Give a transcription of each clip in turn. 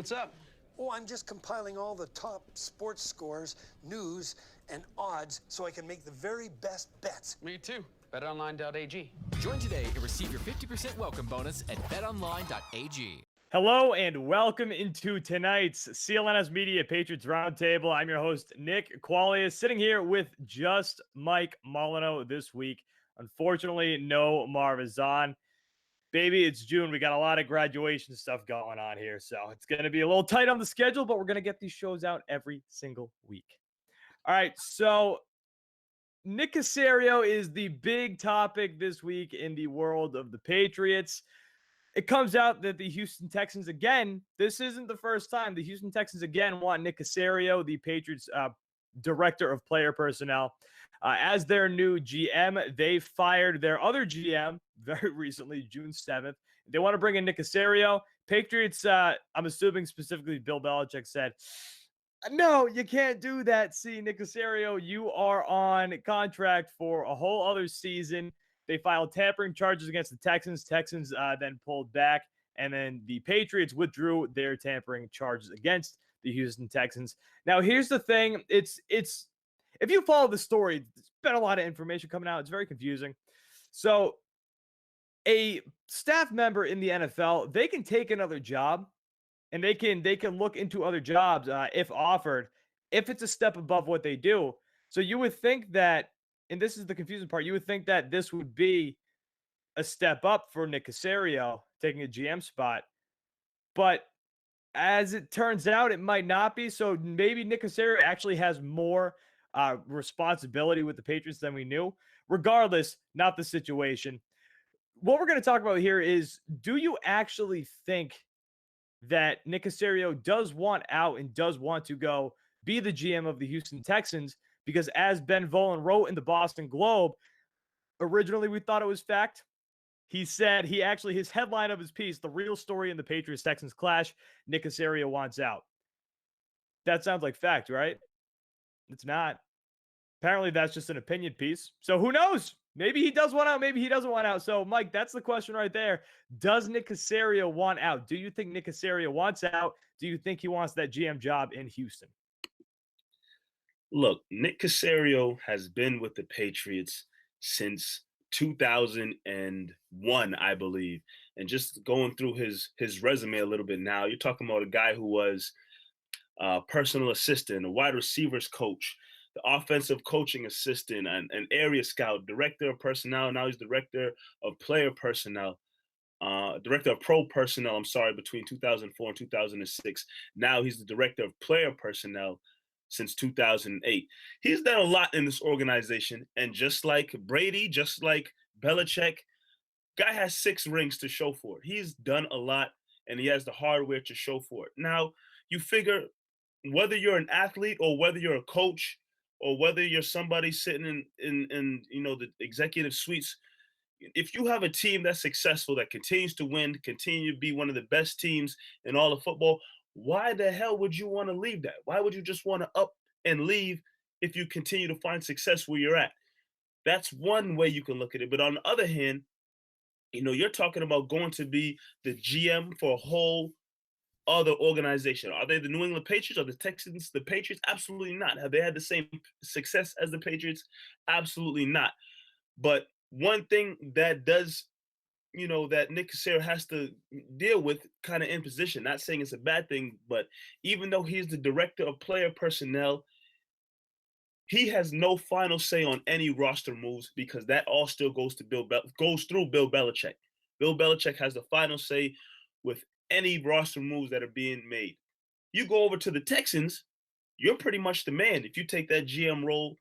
What's up? Oh, I'm just compiling all the top sports scores, news, and odds so I can make the very best bets. Me too. BetOnline.ag. Join today and receive your 50% welcome bonus at BetOnline.ag. Hello and welcome into tonight's CLNS Media Patriots Roundtable. I'm your host, Nick Caserio, sitting here with just Mike Molyneux this week. Unfortunately, no Marvazan. Baby, it's June. We got a lot of graduation stuff going on here, so it's going to be a little tight on the schedule, but we're going to get these shows out every single week. All right, so Nick Caserio is the big topic this week in the world of the Patriots. It comes out that the Houston Texans again, this isn't the first time, the Houston Texans again want Nick Caserio, the Patriots director of player personnel, as their new GM. They fired their other GM very recently, June 7th. They want to bring in Nick Caserio. Patriots, I'm assuming specifically Bill Belichick said, no, you can't do that. See, Nick Caserio, you are on contract for a whole other season. They filed tampering charges against the Texans. Texans then pulled back, and then the Patriots withdrew their tampering charges against the Houston Texans. Now, here's the thing. It's if you follow the story, there's been a lot of information coming out. It's very confusing. So a staff member in the NFL, they can take another job, and they can look into other jobs if offered, if it's a step above what they do. So you would think that, and this is the confusing part, you would think that this would be a step up for Nick Caserio taking a GM spot. But as it turns out, it might not be. So maybe Nick Caserio actually has more responsibility with the Patriots than we knew. Regardless, not the situation. What we're going to talk about here is, do you actually think that Nick Caserio does want out and does want to go be the GM of the Houston Texans? Because as Ben Volin wrote in the Boston Globe, originally we thought it was fact. He said his headline of his piece, "The Real Story in the Patriots-Texans Clash, Nick Caserio Wants Out." That sounds like fact, right? It's not. Apparently that's just an opinion piece. So who knows? Maybe he does want out. Maybe he doesn't want out. So, Mike, that's the question right there. Does Nick Caserio want out? Do you think Nick Caserio wants out? Do you think he wants that GM job in Houston? Look, Nick Caserio has been with the Patriots since 2001, I believe. And just going through his resume a little bit now, you're talking about a guy who was a personal assistant, a wide receivers coach, the offensive coaching assistant, an area scout, director of personnel. Now he's director of player personnel, director of pro personnel, between 2004 and 2006. Now he's the director of player personnel since 2008. He's done a lot in this organization. And just like Brady, just like Belichick, guy has 6 rings to show for it. He's done a lot, and he has the hardware to show for it. Now, you figure whether you're an athlete or whether you're a coach or whether you're somebody sitting in the executive suites, if you have a team that's successful, that continues to win, continue to be one of the best teams in all of football, why the hell would you want to leave that? Why would you just want to up and leave if you continue to find success where you're at? That's one way you can look at it. But on the other hand, you're talking about going to be the GM for a whole other organization. Are they the New England Patriots? Are the Texans the Patriots? Absolutely not. Have they had the same success as the Patriots? Absolutely not. But one thing that does, that Nick Caserio has to deal with kind of in position, not saying it's a bad thing, but even though he's the director of player personnel, he has no final say on any roster moves because that all still goes through Bill Belichick. Bill Belichick has the final say with any roster moves that are being made. You go over to the Texans, you're pretty much the man. If you take that GM role,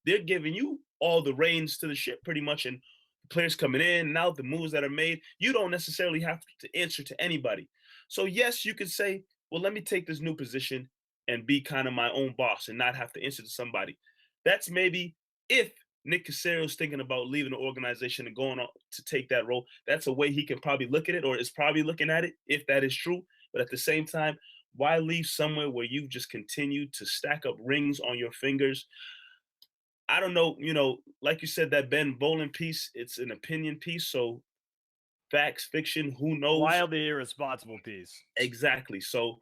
they're giving you all the reins to the ship pretty much, and players coming in and out, the moves that are made, you don't necessarily have to answer to anybody. So yes, you could say, well, let me take this new position and be kind of my own boss and not have to answer to somebody. That's maybe if Nick Caserio is thinking about leaving the organization and going on to take that role. That's a way he can probably look at it, or is probably looking at it, if that is true. But at the same time, why leave somewhere where you've just continued to stack up rings on your fingers? I don't know, like you said, that Ben Volin piece, it's an opinion piece. So facts, fiction, who knows? Wildly irresponsible piece. Exactly. So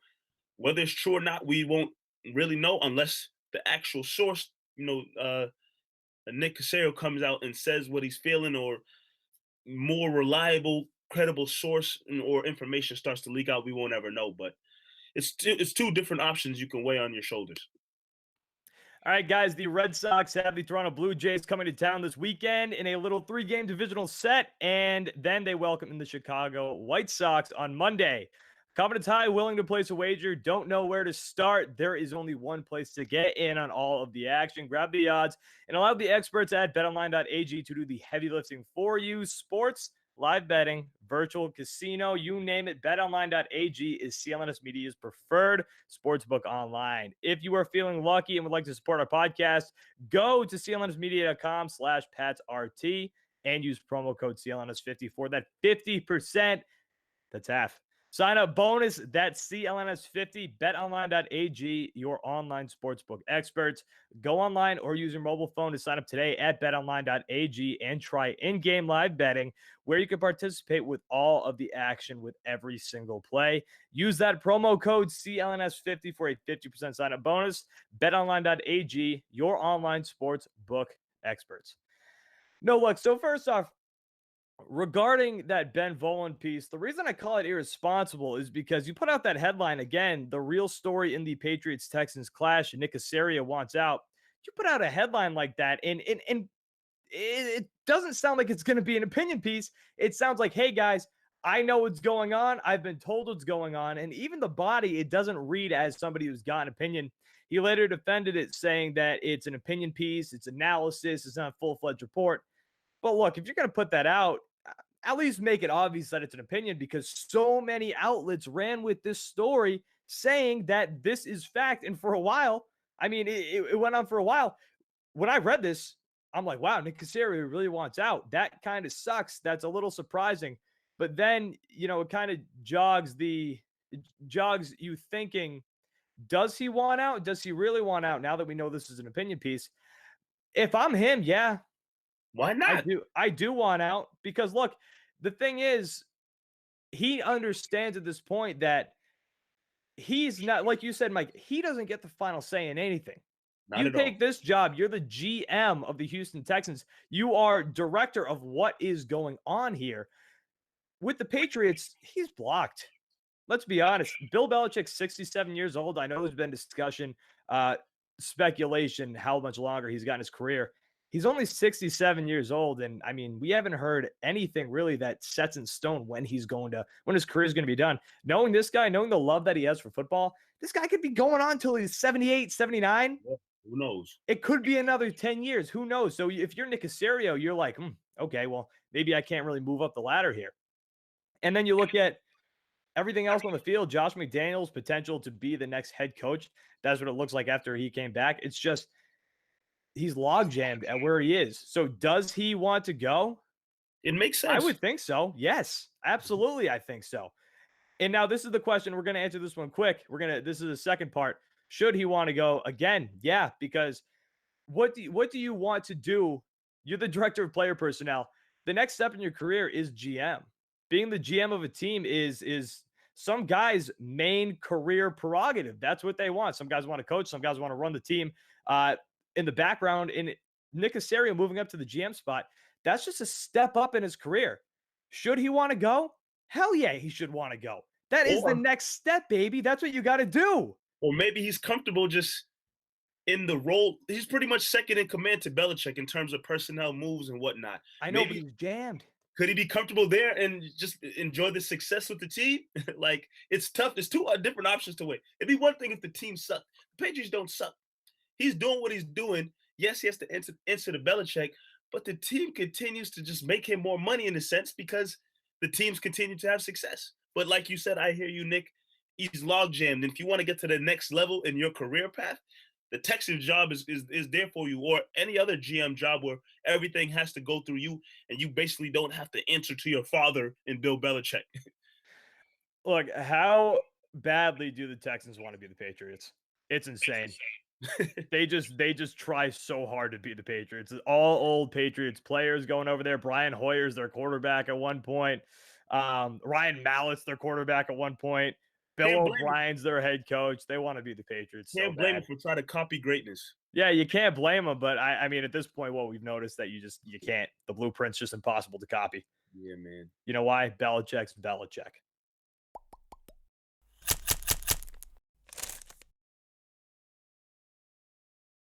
whether it's true or not, we won't really know unless the actual source, Nick Caserio comes out and says what he's feeling, or more reliable, credible source or information starts to leak out. We won't ever know. But it's two different options you can weigh on your shoulders. All right, guys, the Red Sox have the Toronto Blue Jays coming to town this weekend in a little 3-game divisional set, and then they welcome in the Chicago White Sox on Monday. Confidence high, willing to place a wager, don't know where to start. There is only one place to get in on all of the action. Grab the odds and allow the experts at betonline.ag to do the heavy lifting for you. Sports, live betting, virtual casino, you name it. BetOnline.ag is CLNS Media's preferred sportsbook online. If you are feeling lucky and would like to support our podcast, go to clnsmedia.com/PatsRT and use promo code CLNS50 for that 50%. That's half. Sign up bonus. That's CLNS50. BetOnline.ag, your online sportsbook experts. Go online or use your mobile phone to sign up today at BetOnline.ag and try in-game live betting, where you can participate with all of the action with every single play. Use that promo code CLNS50 for a 50% sign-up bonus. BetOnline.ag, your online sportsbook experts. No, look, so first off, regarding that Ben Volin piece, the reason I call it irresponsible is because you put out that headline again, the real story in the Patriots Texans clash, and Nick Caserio wants out. You put out a headline like that, and it doesn't sound like it's going to be an opinion piece. It sounds like, hey guys, I know what's going on. I've been told what's going on. And even the body, it doesn't read as somebody who's got an opinion. He later defended it, saying that it's an opinion piece, it's analysis, it's not a full-fledged report. But look, if you're going to put that out, at least make it obvious that it's an opinion, because so many outlets ran with this story saying that this is fact. And for a while, I mean, it went on for a while. When I read this, I'm like, wow, Nick Caserio really wants out. That kind of sucks. That's a little surprising. But then, it kind of jogs you thinking, does he want out? Does he really want out now that we know this is an opinion piece? If I'm him, yeah. Why not? I do want out, because look, the thing is, he understands at this point that he's not, like you said, Mike, he doesn't get the final say in anything. Not at all. You take this job, you're the GM of the Houston Texans. You are director of what is going on here. With the Patriots, he's blocked. Let's be honest. Bill Belichick's 67 years old. I know there's been discussion, speculation, how much longer he's got in his career. He's only 67 years old, and I mean, we haven't heard anything really that sets in stone when his career is going to be done. Knowing this guy, knowing the love that he has for football, this guy could be going on until he's 78, 79. Yeah, who knows? It could be another 10 years. Who knows? So if you're Nick Caserio, you're like, okay, well, maybe I can't really move up the ladder here. And then you look at everything else on the field. Josh McDaniels' potential to be the next head coach. That's what it looks like after he came back. It's just, he's log jammed at where he is. So does he want to go? It makes sense. I would think so. Yes, absolutely. I think so. And now this is the question. We're going to answer this one quick. This is the second part. Should he want to go again? Yeah, because what do you want to do? You're the director of player personnel. The next step in your career is GM. Being the GM of a team is some guys' main career prerogative. That's what they want. Some guys want to coach. Some guys want to run the team. In the background, in Nick Caserio moving up to the GM spot, that's just a step up in his career. Should he want to go? Hell yeah, he should want to go. That is the next step, baby. That's what you got to do. Or maybe he's comfortable just in the role. He's pretty much second in command to Belichick in terms of personnel moves and whatnot. I know, but he's jammed. Could he be comfortable there and just enjoy the success with the team? Like, it's tough. There's two different options to weigh. It'd be one thing if the team sucked. The Patriots don't suck. He's doing what he's doing. Yes, he has to answer to Belichick, but the team continues to just make him more money in a sense because the teams continue to have success. But like you said, I hear you, Nick. He's log jammed. And if you want to get to the next level in your career path, the Texans job is there for you, or any other GM job where everything has to go through you and you basically don't have to answer to your father and Bill Belichick. Look, how badly do the Texans want to be the Patriots? It's insane. They just try so hard to be the Patriots. All old Patriots players going over there. Brian Hoyer's their quarterback at one point. Ryan Mallett's their quarterback at one point. Bill Can't blame him. O'Brien's their head coach. They want to be the Patriots. So Can't blame bad. him for trying to copy greatness. Yeah, you can't blame them, but I mean, at this point, we've noticed that you can't. The blueprint's just impossible to copy. Yeah, man. You know why? Belichick's Belichick.